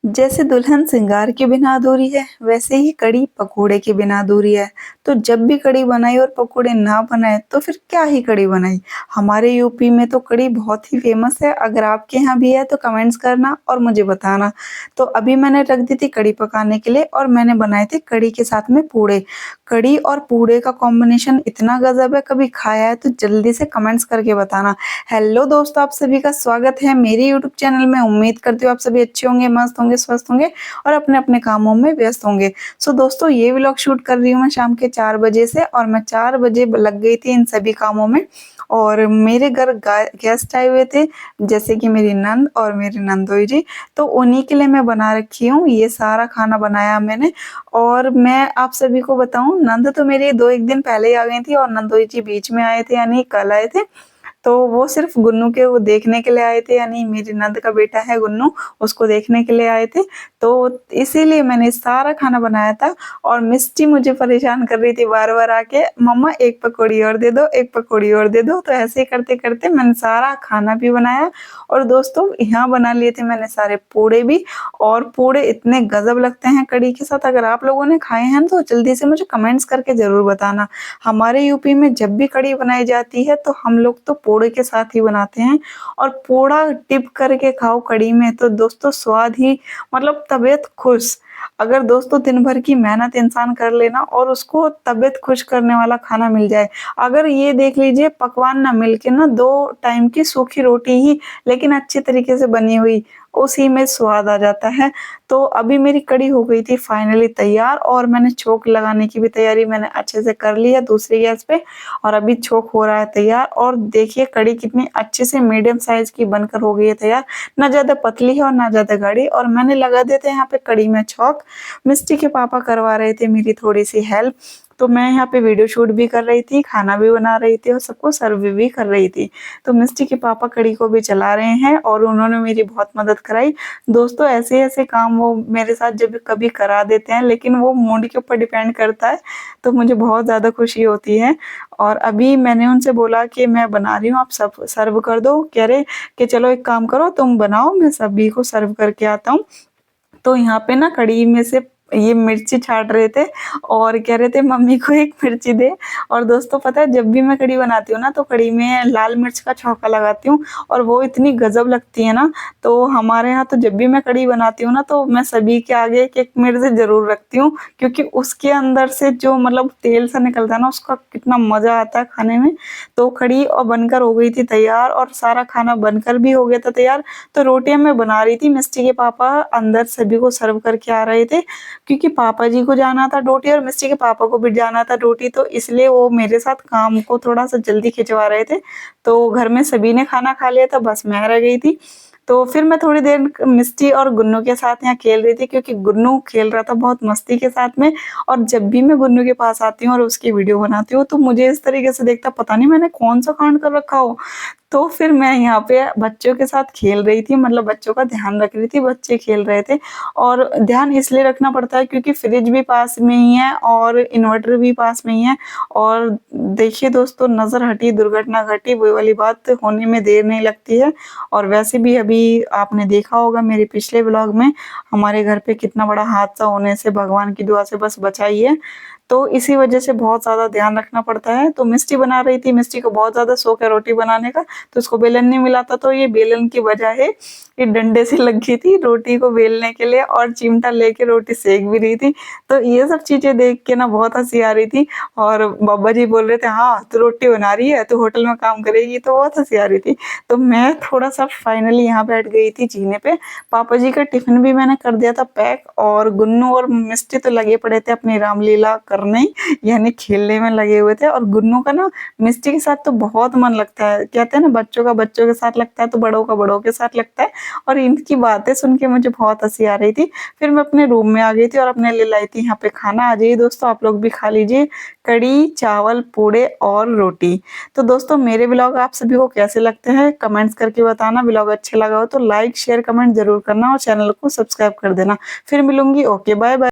जैसे दुल्हन श्रृंगार के बिना अधूरी है, वैसे ही कढ़ी पकोड़े के बिना अधूरी है। तो जब भी कढ़ी बनाई और पकोड़े ना बनाए तो फिर क्या ही कढ़ी बनाई। हमारे यूपी में तो कढ़ी बहुत ही फेमस है। अगर आपके यहाँ भी है तो कमेंट्स करना और मुझे बताना। तो अभी मैंने रख दी थी कढ़ी पकाने के लिए और मैंने बनाए थे कढ़ी के साथ में पूड़े। कढ़ी और पूड़े का कॉम्बिनेशन इतना गजब है, कभी खाया है तो जल्दी से कमेंट्स करके बताना। हेलो दोस्तों, आप सभी का स्वागत है मेरे यूट्यूब चैनल में। उम्मीद करती हूँ आप सभी अच्छे होंगे, मस्त होंगे, स्वस्थ होंगे और अपने अपने कामों में व्यस्त होंगे। सो दोस्तों, ये व्लॉग शूट कर रही हूँ मैं शाम के 4 बजे से और मैं 4 बजे लग गई थी इन सभी कामों में। और मेरे घर गेस्ट आए हुए थे, जैसे कि मेरी नंद और मेरे नंदोई जी। तो उन्हीं के लिए मैं बना रखी हूँ, ये सारा खाना बनाया मैंने। और मैं आप सभी को बताऊं, नंद तो मेरी 2-1 दिन पहले ही आ गई थी और नंदोई जी बीच में आए थे, यानी कल आए थे। तो वो सिर्फ गुन्नू के वो देखने के लिए आए थे, यानी मेरी नंद का बेटा है गुन्नू, उसको देखने के लिए आए थे। तो इसीलिए मैंने सारा खाना बनाया था। और मिष्टी मुझे परेशान कर रही थी बार बार आके, मम्मा एक पकौड़ी और दे दो, एक पकौड़ी और दे दो। तो ऐसे ही करते करते मैंने सारा खाना भी बनाया। और दोस्तों, यहाँ बना लिए थे मैंने सारे पूड़े भी। और पूड़े इतने गजब लगते हैं कढ़ी के साथ। अगर आप लोगों ने खाए हैं तो जल्दी से मुझे कमेंट्स करके जरूर बताना। हमारे यूपी में जब भी कढ़ी बनाई जाती है तो हम लोग तो पोड़े के साथ ही बनाते हैं। और पोड़ा डिप करके खाओ कढ़ी में तो दोस्तों स्वाद ही, मतलब तबीयत खुश। अगर दोस्तों दिन भर की मेहनत इंसान कर लेना और उसको तबीयत खुश करने वाला खाना मिल जाए। अगर ये देख लीजिए, पकवान ना मिलके ना 2 टाइम की सूखी रोटी ही लेकिन अच्छे तरीके से बनी हुई, उसी में स्वाद आ जाता है। तो अभी मेरी कढ़ी हो गई थी फाइनली तैयार और मैंने छोंक लगाने की भी तैयारी मैंने अच्छे से कर ली है दूसरी गैस पे। और अभी छोंक हो रहा है तैयार। और देखिए कढ़ी कितनी अच्छे से मीडियम साइज की बनकर हो गई है तैयार। ना ज्यादा पतली है और ना ज्यादा गाढ़ी। और मैंने लगा दिया था यहाँ पे कढ़ी में छौंक। मिष्टी के पापा करवा रहे थे मेरी थोड़ी सी हेल्प। तो मैं यहाँ पे वीडियो शूट भी कर रही थी, खाना भी बना रही थी और सबको सर्व भी कर रही थी। तो मिष्टी के पापा कढ़ी को भी चला रहे हैं और उन्होंने मेरी बहुत मदद कराई। दोस्तों, ऐसे ऐसे काम वो मेरे साथ जब कभी करा देते हैं, लेकिन वो मूड के ऊपर डिपेंड करता है। तो मुझे बहुत ज़्यादा खुशी होती है। और अभी मैंने उनसे बोला कि मैं बना रही हूँ, आप सब सर्व कर दो। कह रहे कि चलो एक काम करो, तुम बनाओ, मैं सभी को सर्व करके आता हूँ। तो यहाँ पे ना कढ़ी में से ये मिर्ची छाट रहे थे और कह रहे थे मम्मी को एक मिर्ची दे। और दोस्तों, पता है जब भी मैं कढ़ी बनाती हूँ ना तो कढ़ी में लाल मिर्च का छौंका लगाती हूँ और वो इतनी गजब लगती है ना। तो हमारे यहाँ तो जब भी मैं कढ़ी बनाती हूँ ना तो मैं सभी के आगे एक एक मिर्च जरूर रखती हूँ, क्योंकि उसके अंदर से जो मतलब तेल सा निकलता है ना, उसका कितना मजा आता है खाने में। तो कढ़ी और बनकर हो गई थी तैयार और सारा खाना बनकर भी हो गया था तैयार। तो रोटियां मैं बना रही थी, मिष्टी के पापा अंदर सभी को सर्व करके आ रहे थे, क्योंकि पापा जी को जाना था ड्यूटी और मिष्टी के पापा को भी जाना था ड्यूटी। तो इसलिए वो मेरे साथ काम को थोड़ा सा जल्दी खिंचवा रहे थे। तो घर में सभी ने खाना खा लिया था, बस मैं रह गई थी। तो फिर मैं थोड़ी देर मिष्टी और गुन्नू के साथ यहाँ खेल रही थी, क्योंकि गुन्नू खेल रहा था बहुत मस्ती के साथ में। और जब भी मैं गुन्नू के पास आती हूँ और उसकी वीडियो बनाती हूँ तो मुझे इस तरीके से देखता, पता नहीं मैंने कौन सा कांड कर रखा हो। तो फिर मैं यहाँ पे बच्चों के साथ खेल रही थी, मतलब बच्चों का ध्यान रख रही थी, बच्चे खेल रहे थे। और ध्यान इसलिए रखना पड़ता है क्योंकि फ्रिज भी पास में ही है और इन्वर्टर भी पास में ही है। और देखिए दोस्तों, नज़र हटी दुर्घटना घटी, वो वाली बात होने में देर नहीं लगती है। और वैसे भी अभी आपने देखा होगा मेरे पिछले व्लॉग में, हमारे घर पे कितना बड़ा हादसा होने से भगवान की दुआ से बस बचा ही है। तो इसी वजह से बहुत ज़्यादा ध्यान रखना पड़ता है। तो मिष्टी बना रही थी, मिष्टी को बहुत ज़्यादा शौक है रोटी बनाने का, तो उसको बेलन नहीं मिला था। तो ये बेलन की वजह है, ये डंडे से लग गई थी रोटी को बेलने के लिए और चिमटा लेके रोटी सेक भी रही थी। तो ये सब चीज़ें देख के ना बहुत हंसी आ रही थी। और बाबा जी बोल रहे थे, हाँ तू रोटी बना रही है, तू होटल में काम करेगी, तो बहुत हंसी आ रही थी। तो मैं थोड़ा सा फाइनली यहाँ बैठ गई थी जीने पे। पापा जी का टिफिन भी मैंने कर दिया था पैक और गुन्नू और मिष्टी तो लगे पड़े थे अपनी रामलीला करने, यानी खेलने में लगे हुए थे। और गुन्नू का ना मिष्टी के साथ तो बहुत मन लगता है, कहते हैं ना बच्चों का बच्चों के साथ लगता है तो बड़ों का बड़ों के साथ लगता है। और इनकी बातें सुन के मुझे बहुत हंसी आ रही थी। फिर मैं अपने रूम में आ गई थी और अपने लिए लाई थी यहाँ पे खाना। आ जाइए दोस्तों, आप लोग भी खा लीजिए कढ़ी चावल पूड़े और रोटी। तो दोस्तों, मेरे ब्लॉग आप सभी को कैसे लगते हैं कमेंट्स करके बताना। ब्लॉग अच्छे लगा हो तो लाइक शेयर कमेंट जरूर करना और चैनल को सब्सक्राइब कर देना। फिर मिलूंगी, ओके बाय बाय।